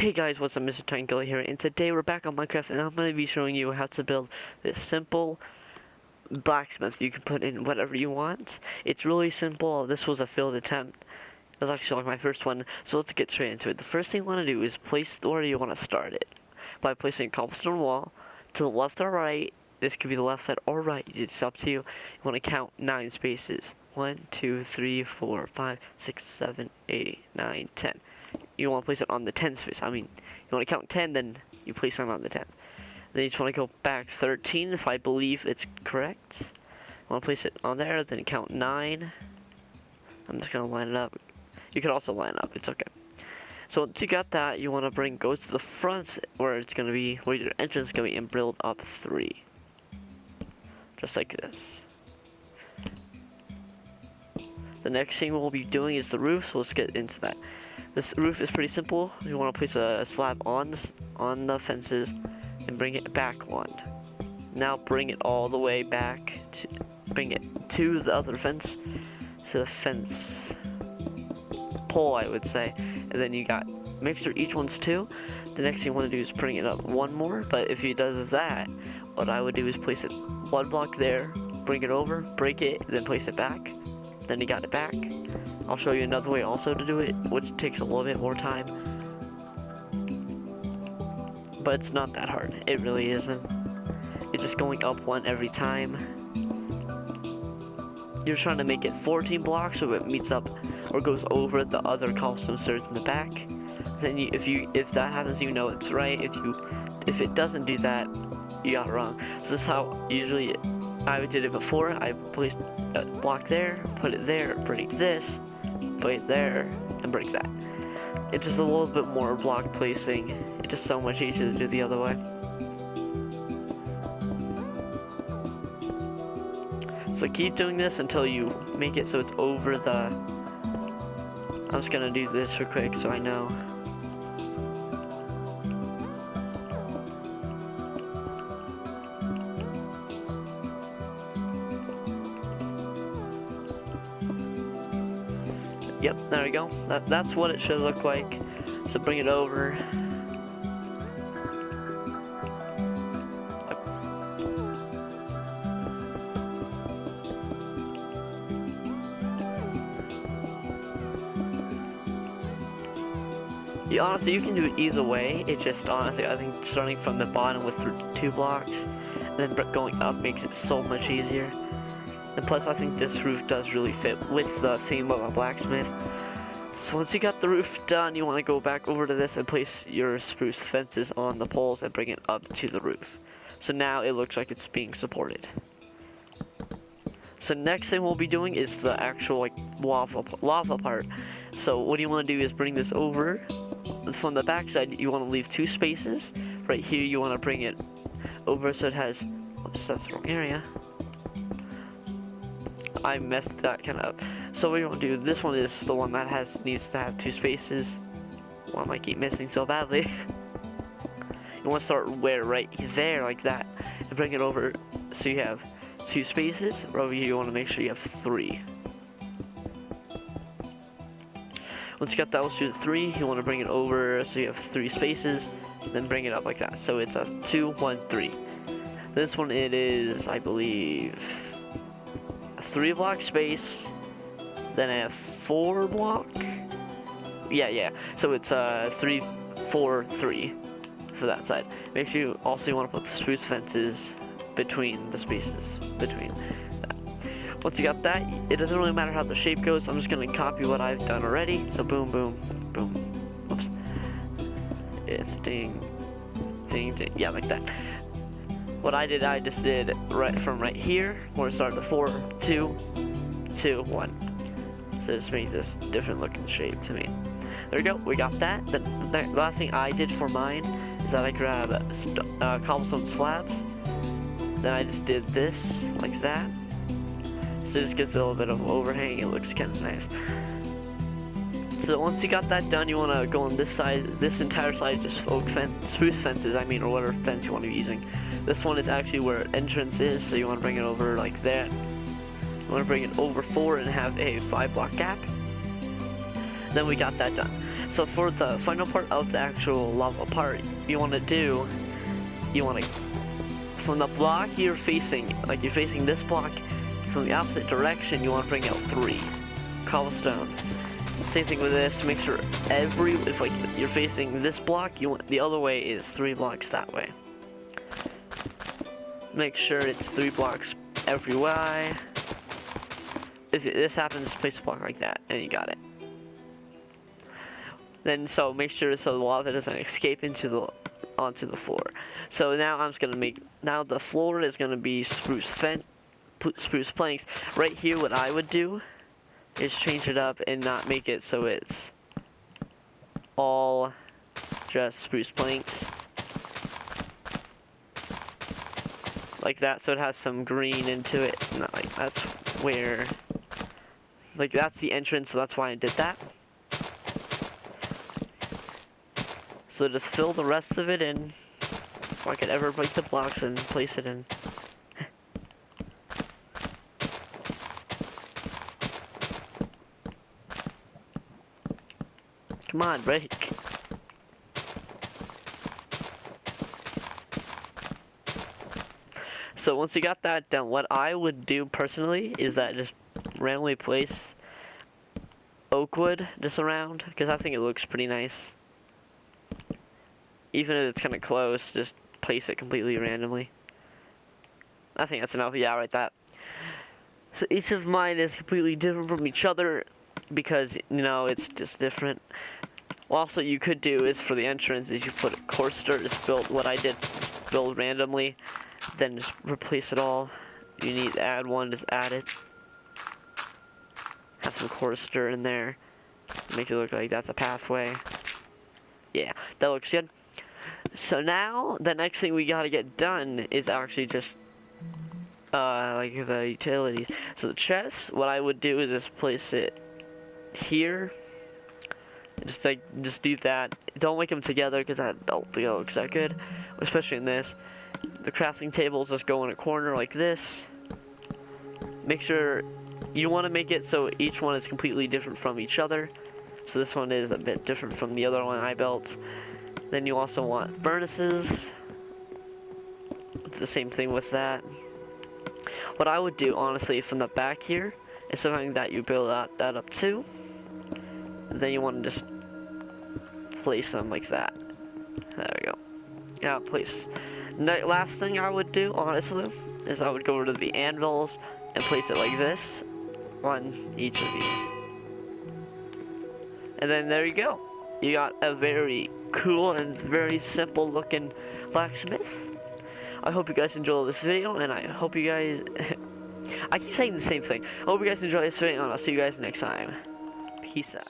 Hey guys, what's up, Mr. Triangular here, and today we're back on Minecraft, and I'm going to be showing you how to build this simple blacksmith. You can put in whatever you want. It's really simple. This was a failed attempt. It was actually like my first one, so let's get straight into it. The first thing you want to do is place where you want to start it by placing a cobblestone wall to the left or right. This could be the left side or right. It's up to you. You want to count 9 spaces. 1, 2, 3, 4, 5, 6, 7, 8, 9, 10. You want to place it on the 10th space. I mean, you want to count 10, then you place them on the 10th. Then you just want to go back 13, if I believe it's correct. You want to place it on there, then count 9. I'm just going to line it up. You could also line it up, it's okay. So once you got that, you want to go to the front where it's going to be, where your entrance is going to be, and build up 3. Just like this. The next thing we'll be doing is the roof, so let's get into that. This roof is pretty simple. You want to place a slab on the fences and bring it back one. Now bring it all the way back bring it to the other fence, to the fence pole, I would say. And then you got, make sure each one's 2. The next thing you want to do is bring it up 1 more. But if he does that, what I would do is place it 1 block there, bring it over, break it, then place it back. Then you got it back. I'll show you another way also to do it, which takes a little bit more time. But it's not that hard. It really isn't. You're just going up 1 every time. You're trying to make it 14 blocks so it meets up or goes over the other cobblestone stairs in the back. Then if that happens, you know it's right. If it doesn't do that, you got it wrong. So this is how usually I did it before. I placed a block there, put it there, break this, put it there, and break that. It's just a little bit more block placing. It's just so much easier to do the other way. So keep doing this until you make it so it's over the... I'm just gonna do this real quick so I know. Yep, there we go. That's what it should look like. So bring it over. Yeah, honestly, you can do it either way. It's just honestly, I think starting from the bottom with 2 blocks and then going up makes it so much easier. And plus, I think this roof does really fit with the theme of a blacksmith. So once you got the roof done, you want to go back over to this and place your spruce fences on the poles and bring it up to the roof. So now it looks like it's being supported. So next thing we'll be doing is the actual like lava part. So what you want to do is bring this over from the back side. You want to leave 2 spaces. Right here you want to bring it over so it has, oops, that's the wrong area. I messed that kind of up. So what you want to do, this one is the one that needs to have 2 spaces. Why am I keep missing so badly? You want to start right there like that and bring it over so you have 2 spaces. Over here you want to make sure you have 3. Once you got that, let's do the 3. You want to bring it over so you have 3 spaces, then bring it up like that. So it's a 2, 1, 3. This one it is, I believe, 3 block space, then a 4 block. Yeah. So it's 3, 4, 3 for that side. Make sure you also want to put spruce fences between the spaces between that. Once you got that, it doesn't really matter how the shape goes. I'm just gonna copy what I've done already. So boom, boom, boom. Oops. It's ding, ding, ding. Yeah, like that. What I just did right from right here, where it started the 4, 2, 2, 1. So just make this different looking shape to me. There we go, we got that. The last thing I did for mine is that I grabbed cobblestone slabs. Then I just did this, like that. So it just gets a little bit of overhang, it looks kind of nice. So once you got that done, you want to go on this side, this entire side, just spruce fences, or whatever fence you want to be using. This one is actually where entrance is, so you want to bring it over like that. You want to bring it over 4 and have a 5 block gap. Then we got that done. So for the final part of the actual lava part, you want to from the block you're facing, like you're facing this block, from the opposite direction, you want to bring out 3 cobblestone. Same thing with this. Make sure if like you're facing this block, you want the other way is 3 blocks that way. Make sure it's 3 blocks every way. If this happens, place a block like that, and you got it. Then so make sure so the lava doesn't escape onto the floor. So now I'm just gonna now the floor is gonna be spruce planks. Right here, what I would do is change it up and not make it so it's all just spruce planks. Like that, so it has some green into it. Not like that's where, like that's the entrance, so that's why I did that. So just fill the rest of it in before I could ever break the blocks and place it in. Come on, break. So once you got that done, what I would do personally is that just randomly place oak wood just around, because I think it looks pretty nice. Even if it's kind of close, just place it completely randomly. I think that's enough. Yeah, right, that. So each of mine is completely different from each other because, you know, it's just different. Also, you could do is for the entrance is you put a coarse dirt, just build what I did, just build randomly, then just replace it all. You need to add one, just add it. Have some coarse dirt in there. Make it look like that's a pathway. Yeah, that looks good. So now, the next thing we gotta get done is actually just, like the utilities. So the chest, what I would do is just place it here. Just do that. Don't make them together because I don't think it looks that good, especially in this. The crafting tables just go in a corner like this. Make sure you want to make it so each one is completely different from each other. So this one is a bit different from the other one I built. Then you also want furnaces. The same thing with that. What I would do, honestly, from the back here, is something that you build that up to. And then you want to just place them like that. There we go. Yeah, place. Last thing I would do, honestly, is I would go to the anvils and place it like this on each of these. And then there you go. You got a very cool and very simple looking blacksmith. I hope you guys enjoy this video, and I hope you guys I keep saying the same thing. I hope you guys enjoy this video, and I'll see you guys next time. Peace out.